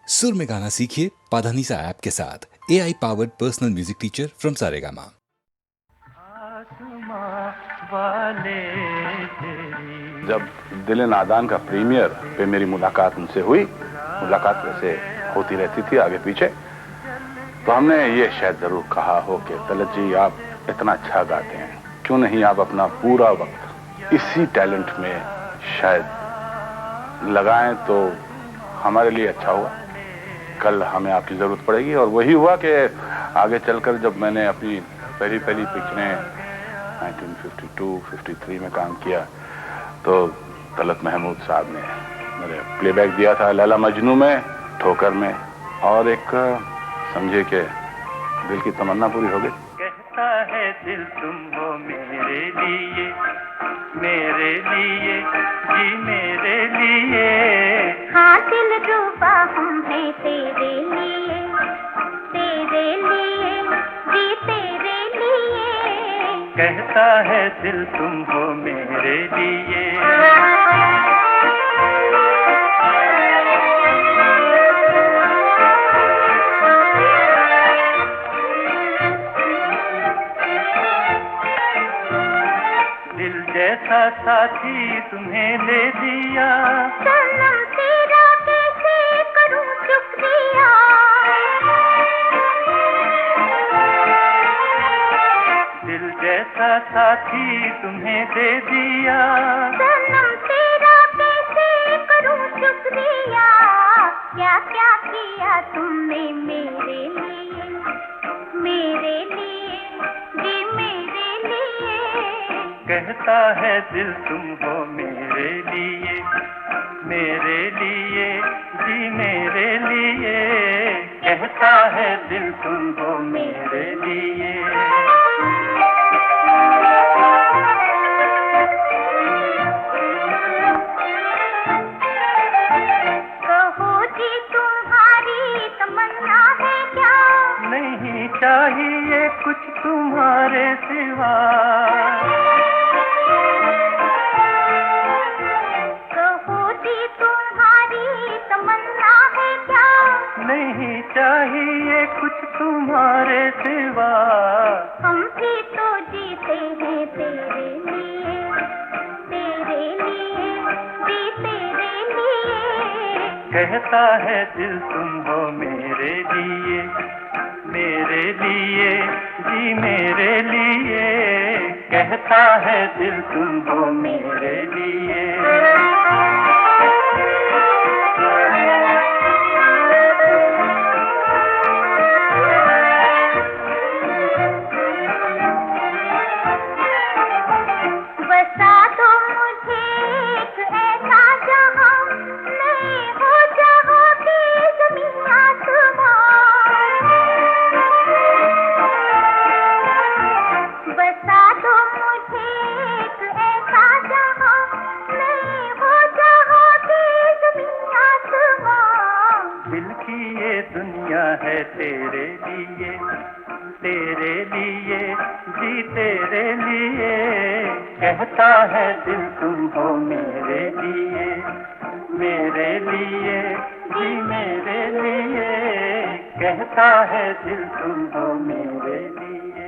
सुर में गाना सीखिए पाधानीसा ऐप के साथ। AI powered personal music teacher from Saregama. जब दिल नादान का प्रीमियर पे मेरी मुलाकात उनसे हुई, मुलाकात वैसे होती रहती थी आगे पीछे, तो हमने ये शायद जरूर कहा हो कि तलत जी आप इतना अच्छा गाते हैं, क्यों नहीं आप अपना पूरा वक्त इसी टैलेंट में शायद लगाएं तो हमारे लिए अच्छा होगा। कल हमें आपकी जरूरत पड़ेगी। और वही हुआ कि आगे चलकर जब मैंने अपनी पहली पिक्चरें 1952-53 में काम किया तो तलत महमूद साहब ने मेरे प्लेबैक दिया था लैला मजनू में, ठोकर में, और एक समझे कि दिल की तमन्ना पूरी हो गई। कहता है दिल तुम हो मेरे लिए जी मेरे लिए। हाँ दिल डूबा हम हैं तेरे लिए जी तेरे लिए। कहता है दिल तुम हो मेरे लिए। दिल जैसा साथी तुम्हें ले दिया, सनम तेरा कैसे करूं शुक्रिया। दिल जैसा साथी तुम्हें दे दिया, सनम तेरा कैसे करूं शुक्रिया। क्या क्या किया तुमने मेरे लिए जी मेरे लिए। कहता है दिल तुम हो मेरे लिए जी मेरे लिए। कहता है दिल तुम हो मेरे लिए। कहो जी तुम्हारी तमन्ना है क्या। नहीं चाहिए कुछ तुम्हारे सिवा। कहो जी तुम्हारी तमन्ना है क्या। नहीं चाहिए कुछ तुम्हारे सिवा। हम भी तो जीते हैं तेरे लिए जी तेरे लिए। कहता है दिल तुम हो मेरे लिए जी मेरे लिए। कहता है दिल तुम हो मेरे लिए। बसा दो मुझे एक ऐसा जहां, नहीं हो जहां की ज़मीन आसमां। बसा दो मुझे एक ऐसा जहां, नहीं हो जहां की ज़मीन आसमां। दिल की ये दुनिया है तेरे लिए जी तेरे लिए। कहता है दिल तुम हो मेरे लिए जी मेरे लिए। कहता है दिल तुम हो मेरे लिए।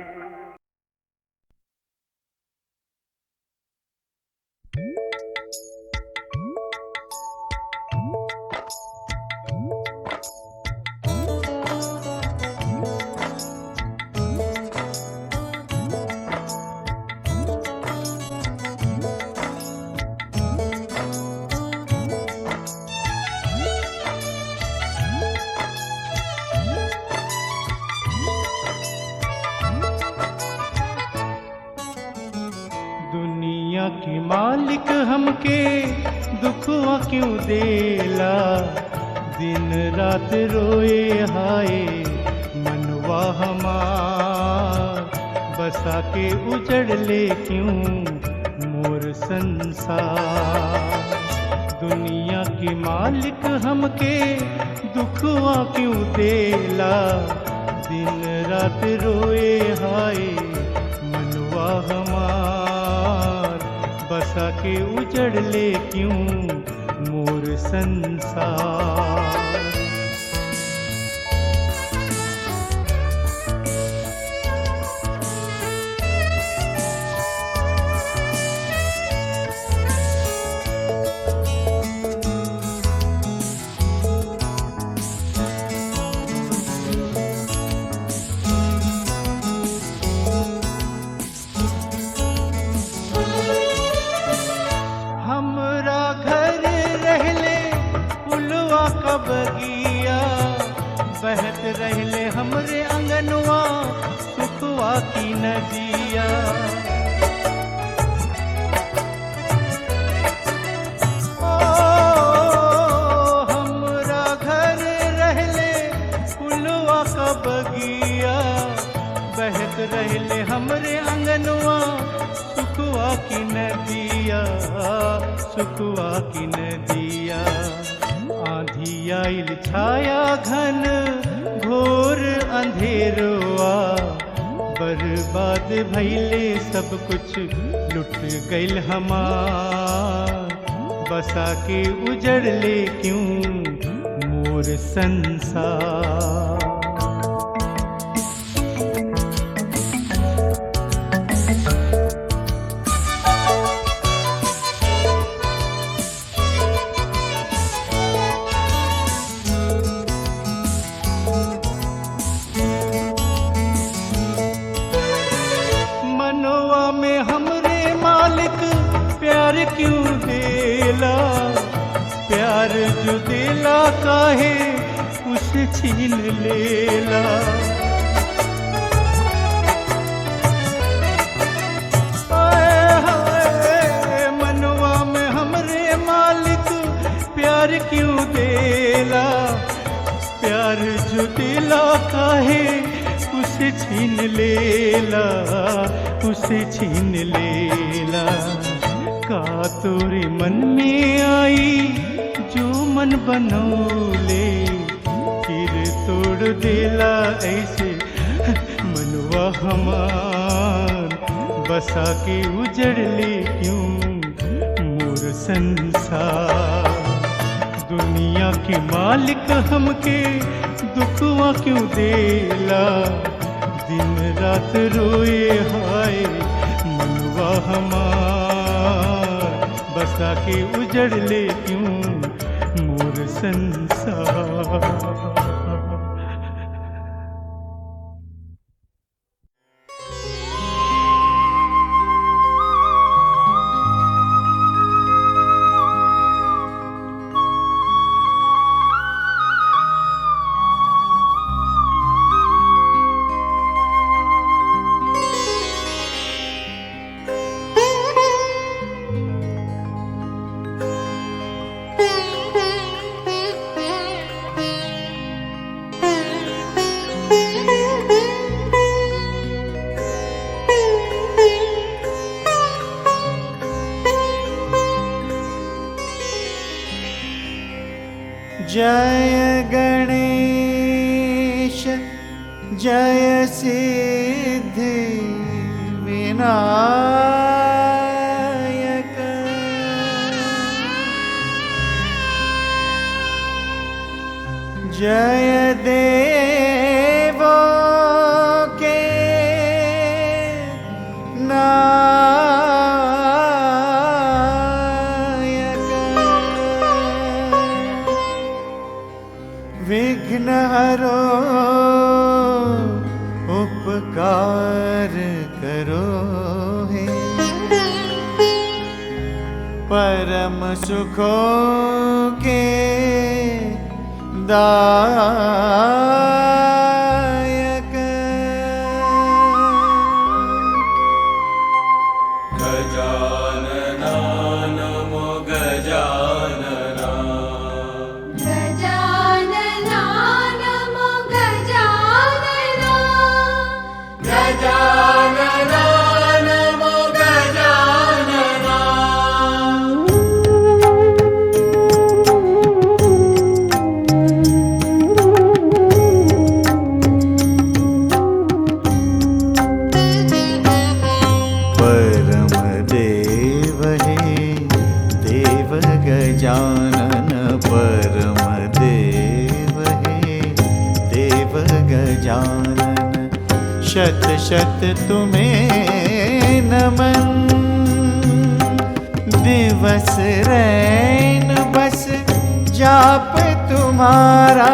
दुनिया की मालिक हमके दुखवा क्यों देला। दिन रात रोए हाय मनवा हमार। बसा के उजड़ ले क्यों मोर संसार। दुनिया की मालिक हमके दुखवा क्यों देला। दिन रात रोए हाय मनवा हमार। बसा के उजड़ ले क्यों मोर संसार। रहले हमरे अंगनवा सुखवा की नदिया। ओ हमरा घर रहले फुलवा का बगिया, बहत रहले हमरे अंगनवा सुखवा की नदिया, सुखवा की नदिया। आंधी आइल छाया घन घोर अंधेरवा, बर्बाद भइले सब कुछ लुट गइल हमार, बसा के उजड़ले क्यों मोर संसार। प्यार क्यों देला, प्यार जो देला काहे उसे छीन लेला। मनवा में हमरे मालिक प्यार क्यों देला, प्यार जो देला काहे उसे छीन लेला, उसे छीन लेला। का तोरे मन में आई जो मन बनौले, फिर तोड़ देला ऐसे मनवा हमार, बसा के उजड़ले क्यों मोर संसार। दुनिया के मालिक हमके दुखवा क्यों देला, दिन रात रोए हाय मनवा हमार, बसा के उजड़ले क्यों मोर संसार। जय गणेश जय सिद्धि विनायक, जय देवो के विघ्न हरो उपकार करो हे, परम सुखों के दायक। गजानना नमो गजानना, गजानना नमो गजानना, गजानना नमो गजानना। परम देव हे देव गजानन, परम देव हे देव गजानन। शत शत तुम्हें नमन, दिवस रैन बस जाप तुम्हारा,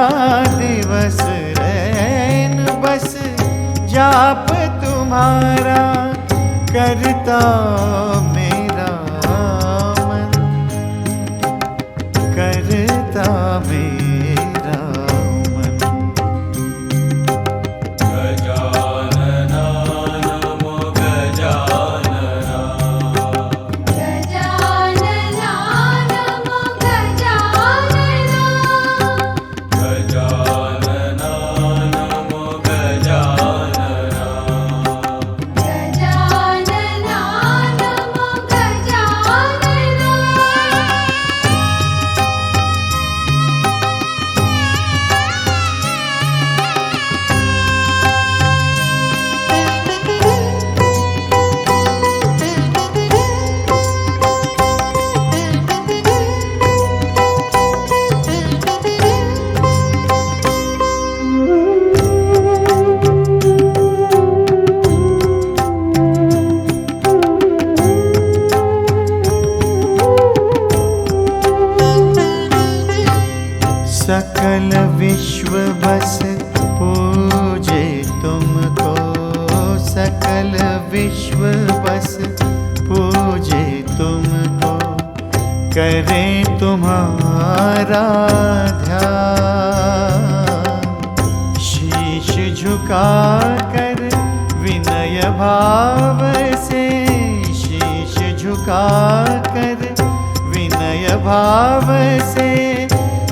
दिवस रैन बस जाप तुम्हारा। करता मेरा मन, करता मेरा मन। विश्व बस पूजे तुमको, सकल विश्व बस पूजे तुमको, करें तुम्हारा ध्यान। शीश झुका कर विनय भाव से, शीश झुका कर विनय भाव से,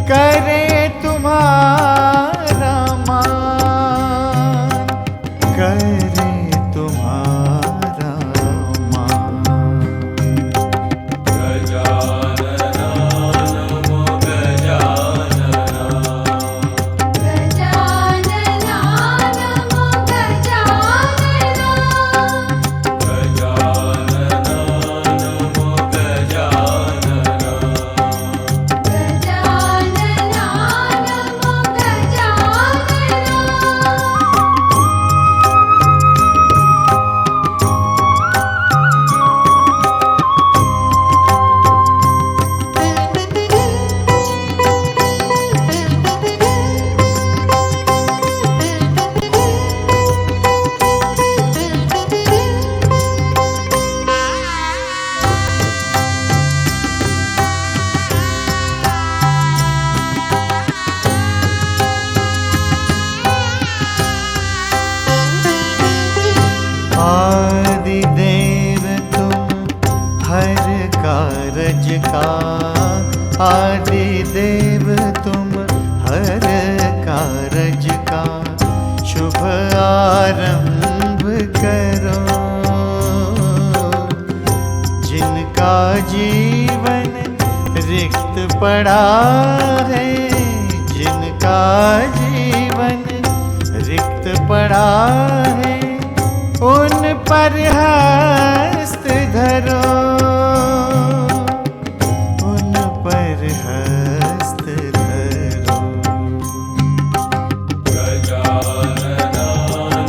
करें तुम्हारा मान, करें तुम्हारा मान। गजानना नमो गजानना, गजानना नमो गजानना, गजानना नमो गजानना, गजानना नमो आदि देव तुम हर कारज का, आदि देव तुम हर कारज का, शुभ आरंभ करो। जिनका जीवन रिक्त पड़ा है, जिनका जीवन रिक्त पड़ा है, उन पर हस्त धरो, उन पर हस्त धरो। गजानना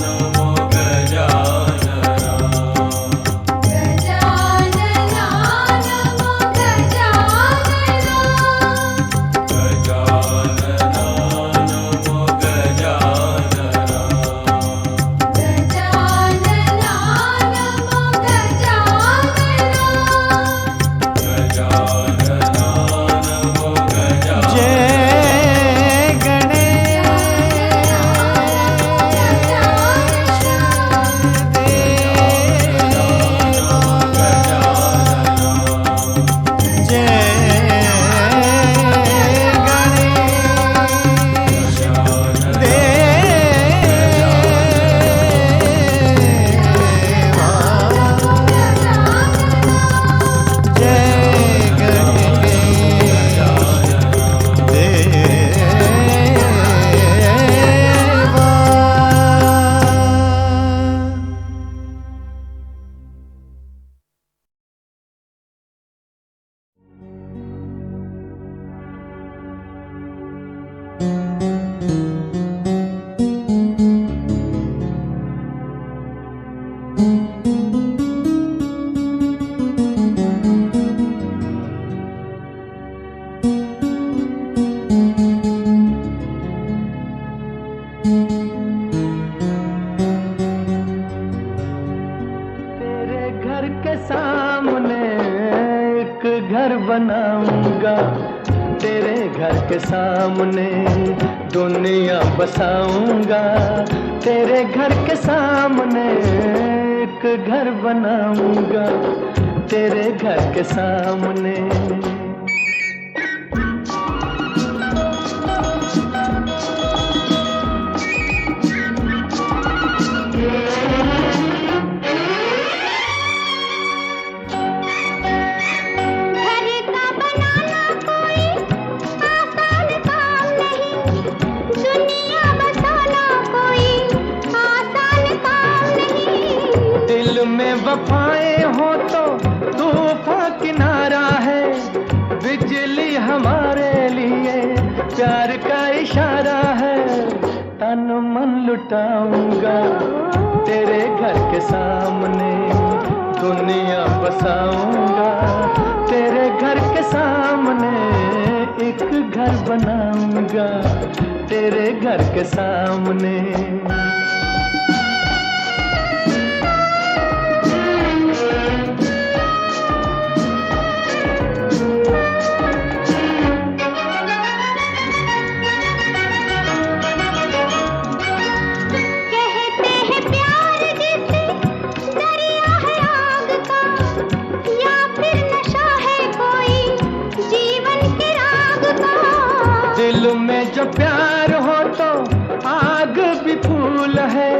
नमो गजानना, गजानना नमो गजानना, गजानना नमो गजानना, गजानना नमो घर बनाऊंगा, तेरे घर के सामने दुनिया बसाऊंगा। तेरे घर के सामने एक घर बनाऊंगा, तेरे घर के सामने। में वफाएं हो तो तूफान किनारा है, बिजली हमारे लिए प्यार का इशारा है। तन मन लुटाऊंगा तेरे घर के सामने दुनिया बसाऊंगा तेरे घर के सामने, एक घर बनाऊंगा तेरे घर के सामने। दिल में जो प्यार हो तो आग भी फूल है,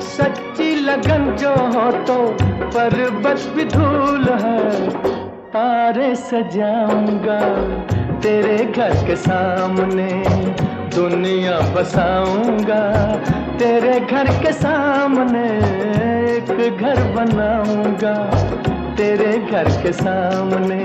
सच्ची लगन जो हो तो पर्वत भी धूल है। तारे सजाऊंगा तेरे घर के सामने, दुनिया बसाऊंगा तेरे घर के सामने, एक घर बनाऊंगा तेरे घर के सामने।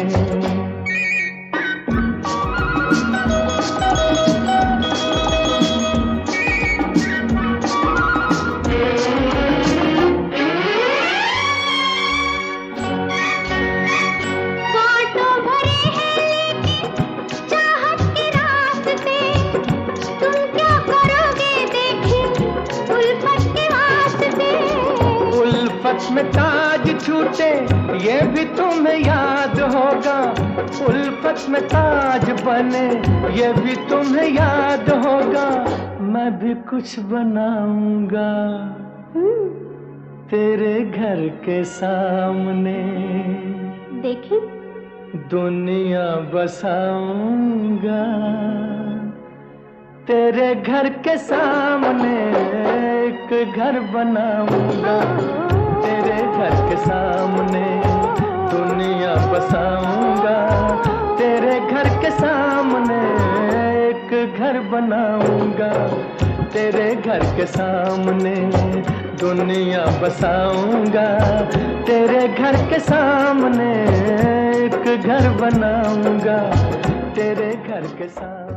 में ताज छूटे ये भी तुम्हें याद होगा, उल्फत में ताज बने ये भी तुम्हें याद होगा। मैं भी कुछ बनाऊंगा तेरे घर के सामने, देखी दुनिया बसाऊंगा तेरे घर के सामने, एक घर बनाऊंगा तेरे घर के सामने, दुनिया बसाऊंगा तेरे घर के सामने, एक घर बनाऊंगा तेरे घर के सामने, दुनिया बसाऊंगा तेरे घर के सामने, एक घर बनाऊंगा तेरे घर के सामने।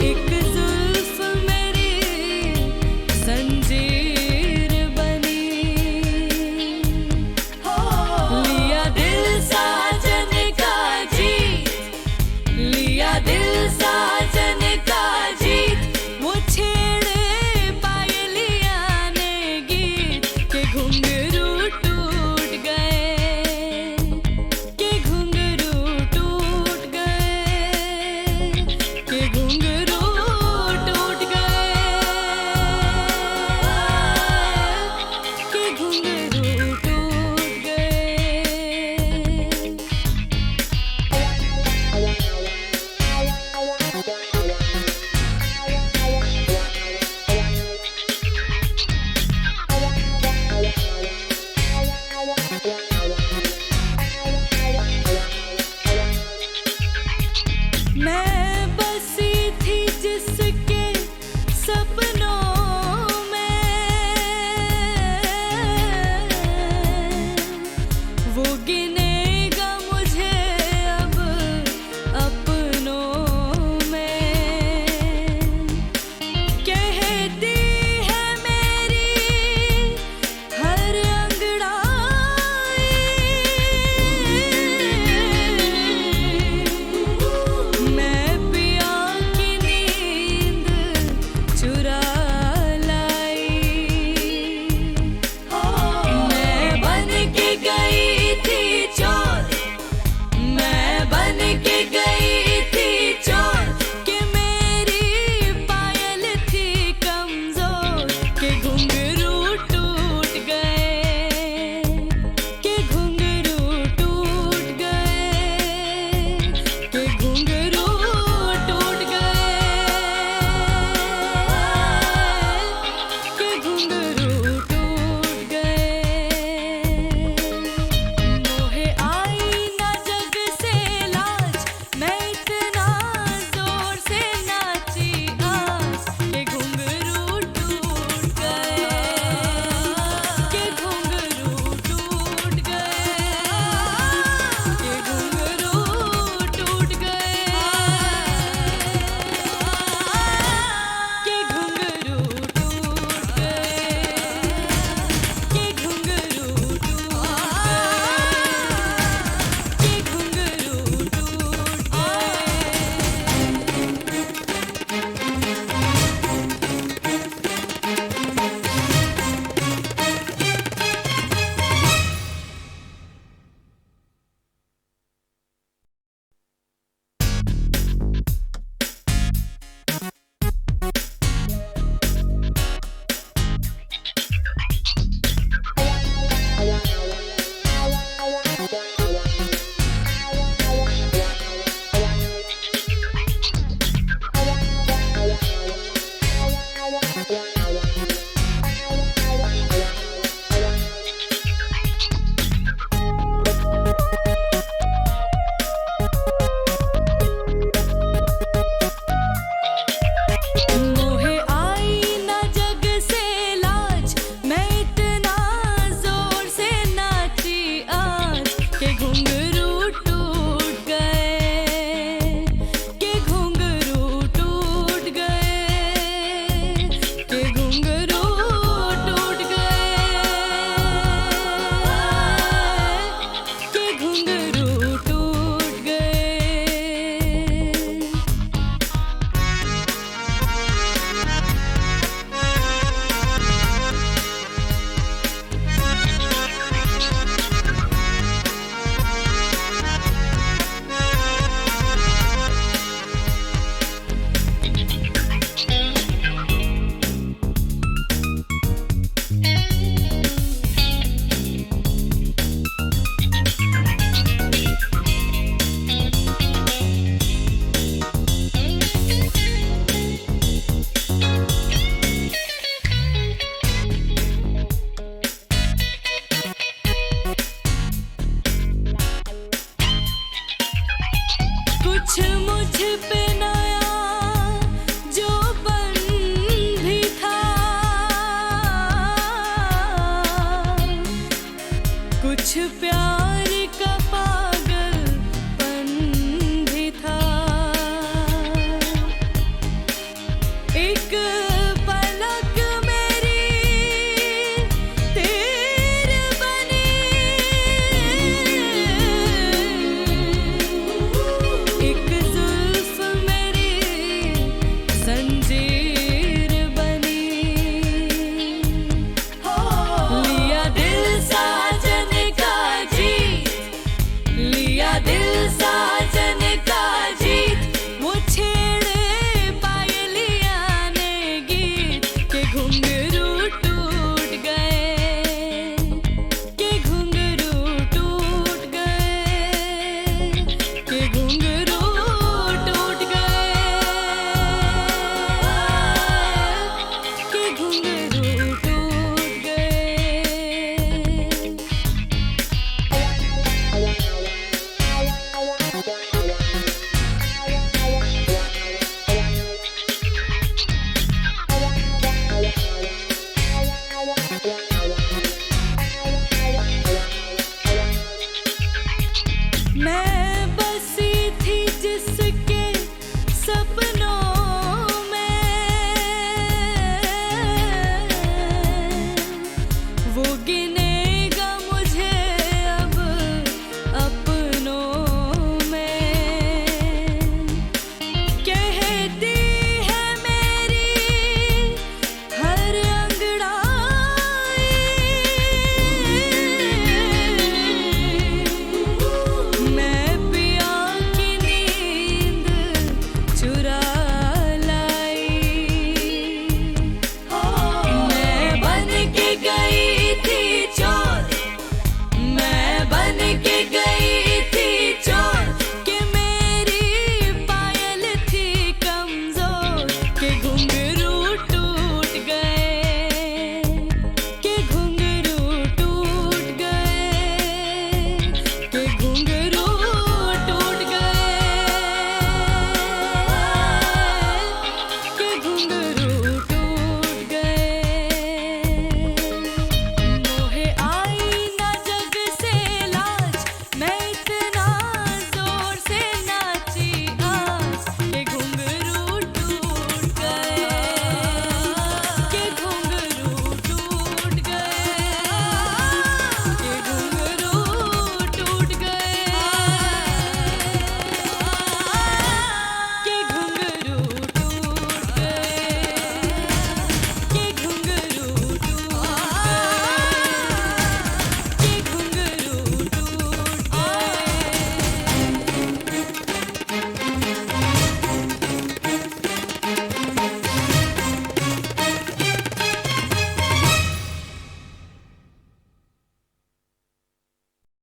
एक जुल्फ मेरी मैं बसी थी जिसके सपनों में, वो गिनेगा मुझे अब अपनों में। कहती है मेरी हर अंगड़ाई, मैं पिया की नींद चुरा लाई। मैं बन के गई थी चोर, मैं बन के गई थी चोर, कि मेरी पायल थी कमजोर, के घुंघरू टूट गए, के घुंघरू टूट गए, के घुंघरू टूट गए, के घुंघरू टूट गए। मोहे आई ना जग से लाज, मैं इतना जोर से नाची आज, के घुंघरू टूट गए, के घुंघरू टूट गए, के घुंघरू टूट गए, के घुंघरू टूट गए, के घुंघरू मोहे आई ना जग से लाज, मैं इतना जोर से नाची आज, के घुंघरू टूट गए, के घुंघरू टूट गए, के घुंघरू टूट गए, के घुंघरू टूट गए। कुछ मुझ पे